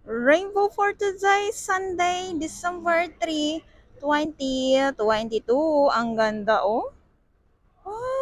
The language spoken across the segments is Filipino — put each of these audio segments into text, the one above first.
Rainbow for today, Sunday, December 3, 2022. Ang ganda, oh. Wow!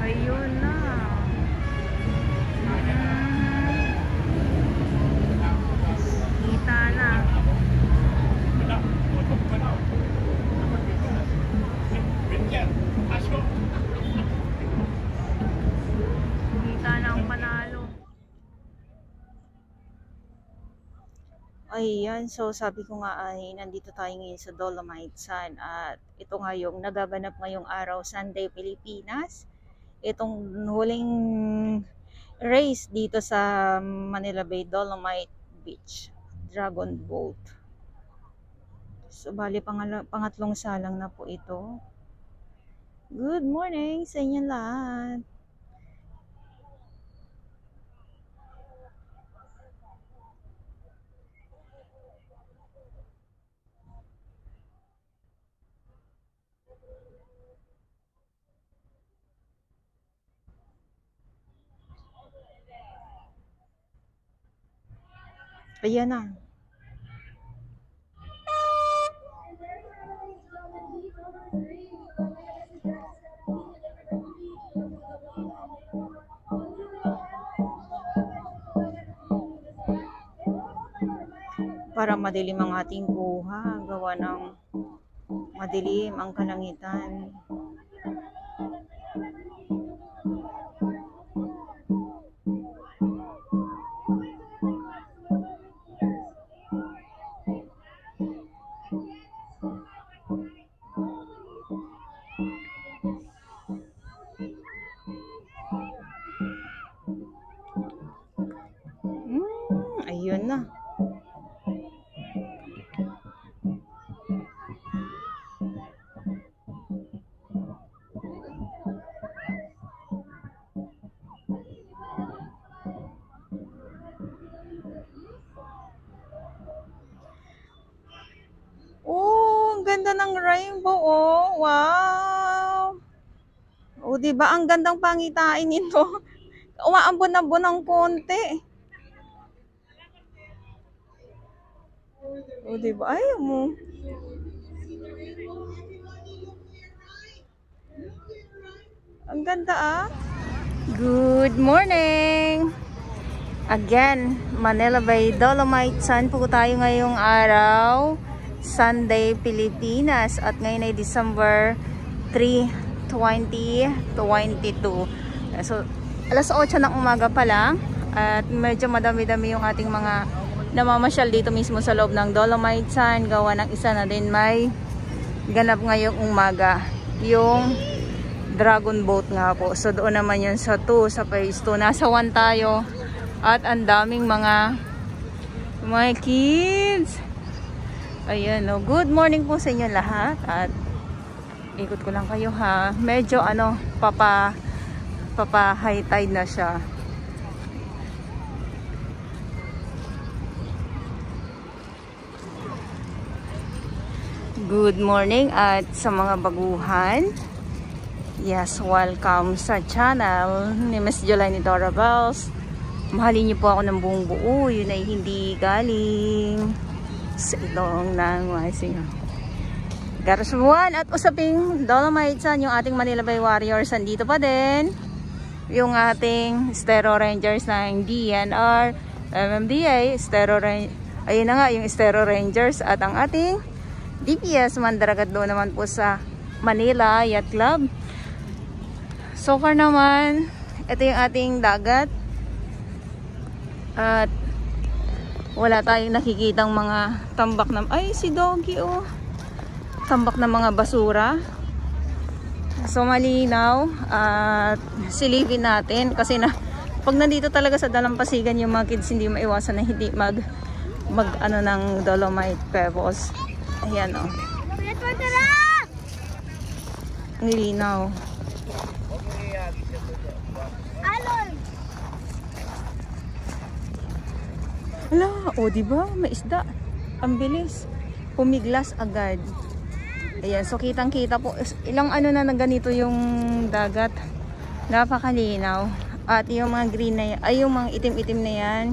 Ayun na. Kita na. Kita na ang panalo. Ayan, so sabi ko nga ay nandito tayo ngayon sa Dolomite Sun at ito nga yung nagaganap ngayong araw, Sunday, Pilipinas. Itong huling race dito sa Manila Bay Dolomite Beach, Dragon Boat. So bali pangatlong salang na po ito. Good morning sa inyo lahat. Ayan na. Para madilim ang ating buha, gawa ng madilim ang kalangitan. Ayun na. Oh, ang ganda ng rainbow, oh. Wow. Oh, 'di ba? Ang gandang pangitain nito. Umaambon-ambon ng konti. Oh, 'di ba? Ay, mo. Ang ganda, ah. Good morning. Again, Manila Bay Dolomite Sun po tayo ngayong araw, Sunday, Pilipinas, at ngayon ay December 3, 2022. So, alas 8 ng umaga pa lang at medyo madami-dami yung ating mga namamasyal dito mismo sa loob ng Dolomite Sun. Gawa ng isa na din may ganap ngayong umaga, yung Dragon Boat nga po. So, doon naman yun sa 2, sa phase 2. Nasa 1 tayo. At ang daming mga kids. Ayan, no. Good morning po sa inyo lahat. At ikot ko lang kayo, ha. Medyo papa high tide na siya. Good morning at sa mga baguhan. Yes, welcome sa channel ni Miss Jolene Dora Bells. Mahalin niyo po ako ng buong buo. Yun ay hindi galing sa ilong ng Masinga. Garasbuan at usaping Dolomite Sun, yung ating Manila Bay Warriors. Andito pa din yung ating Stero Rangers ng DNR, MMDA, ayun na nga yung Stero Rangers at ang ating DPS Mandaragat doon naman po sa Manila Yacht Club. So far naman, ito yung ating dagat. At wala tayong nakikitang mga tambak na, ay si Doggy, oh, tambak na mga basura. So malinaw at silipin natin kasi pag nandito talaga sa Dalampasigan yung mga kids, hindi maiwasan na hindi mag ano ng Dolomite Pebbles. Ayan o. Nilinaw. Wala, o diba? May isda. Ang bilis. Pumiglas agad. Ayan, so kitang-kita po. Ilang ano na ganito yung dagat. Napakalinaw. At yung mga green na yan, ay yung mga itim-itim na yan.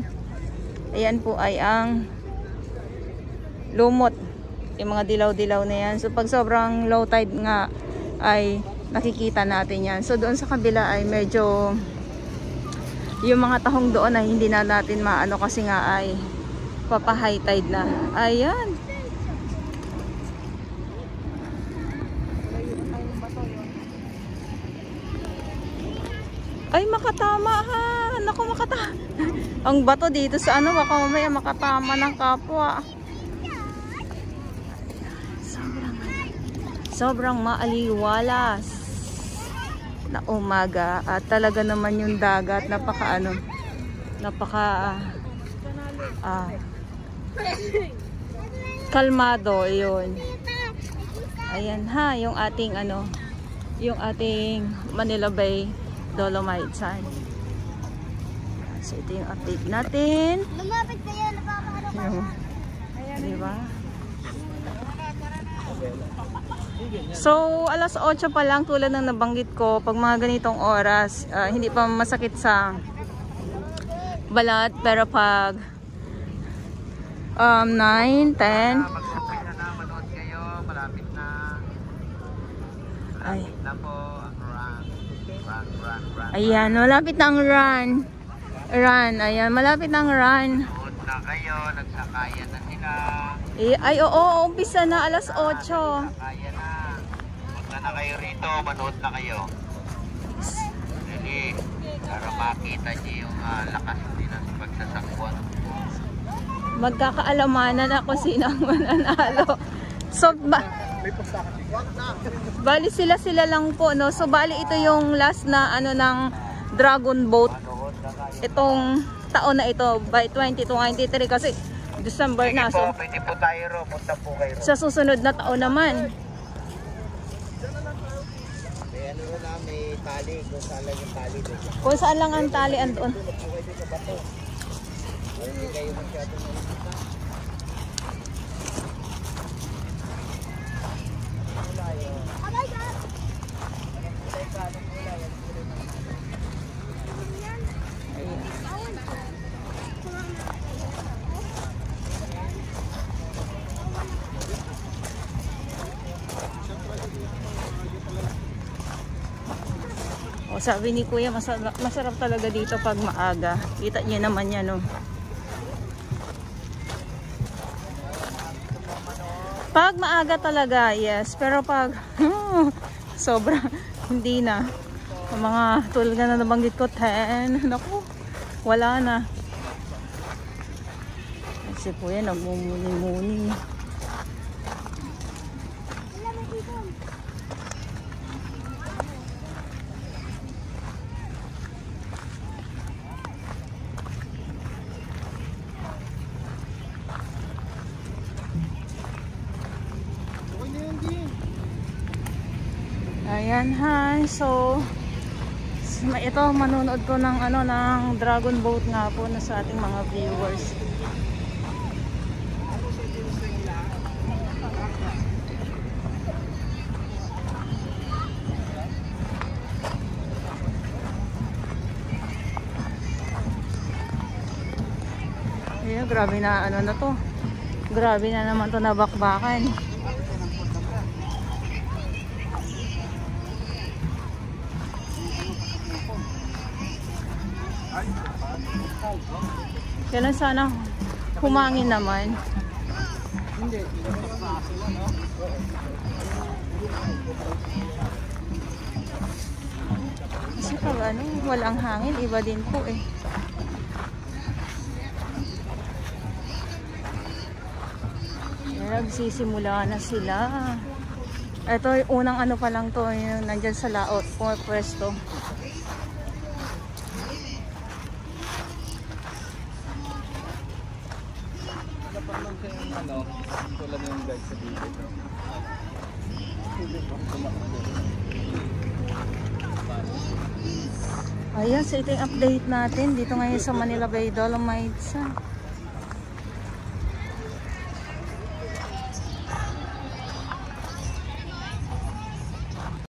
Ayan po ay ang lumot. Yung mga dilaw-dilaw na yan. So pag sobrang low tide nga ay nakikita natin yan. So doon sa kabila ay medyo yung mga tahong doon ay hindi na natin maano kasi nga ay papa-high tide na. Ayan. Ay, makatama ha. Naku, makatama. Ang bato dito sa ano, baka mamaya makatama ng kapwa. Sobrang maaliwalas na umaga. At talaga naman yung dagat, napaka kalmado, yun. Ayan ha, yung ating Manila Bay Dolomite Sand. So ito yung update natin. Lumapit kayo, napapano ka. Diba? So alas 8 pa lang tulad ng nabanggit ko, pag mga ganitong oras, hindi pa masakit sa balat, pero pag 9, 10 ay ayan, malapit na ang run. Ayan, malapit na ang run. Nood na kayo, nagsakayan na sila. Ay, oo, umpisa na alas 8. Nagsakayan na. Punta na kayo rito, manood na kayo. Dali, para makita niyo yung lakas nila sa pagsasakwan. Magkakaalamanan ako sino ang mananalo. So, bali sila lang po, no? So, bali ito yung last na ng dragon boat. Itong taon na ito, by 2023 kasi December na. So, pwede po tayo ro, punta po kayo. Sa susunod na taon naman. May na, may tali, kung saan lang yung tali. Kung saan lang ang tali, andun. Hindi kayo masyado na O, sabi ni Kuya, masarap talaga dito pag maaga. Kita niyo naman yan, no? Pag maaga talaga, yes. Pero pag sobra, hindi na. Ang mga tulad na nabanggit ko, 10. Naku, wala na. Kasi Kuya, nagmumuni-muni. Ayan ha, so ito manonood ko ng ng dragon boat nga po na sa ating mga viewers. Ayan, grabe na na to. Grabe na naman to na bakbakan. Kailan sana humangin naman. Kasi pag walang hangin, iba din po eh. Nagsisimula na sila. Ito yung unang pa lang to, yung nandyan sa laot, pwesto. ano, tulad yung guide sa dito. Hindi pa tumakbo. Ayan, so ito yung update natin dito ngayon sa Manila Bay Dolomites.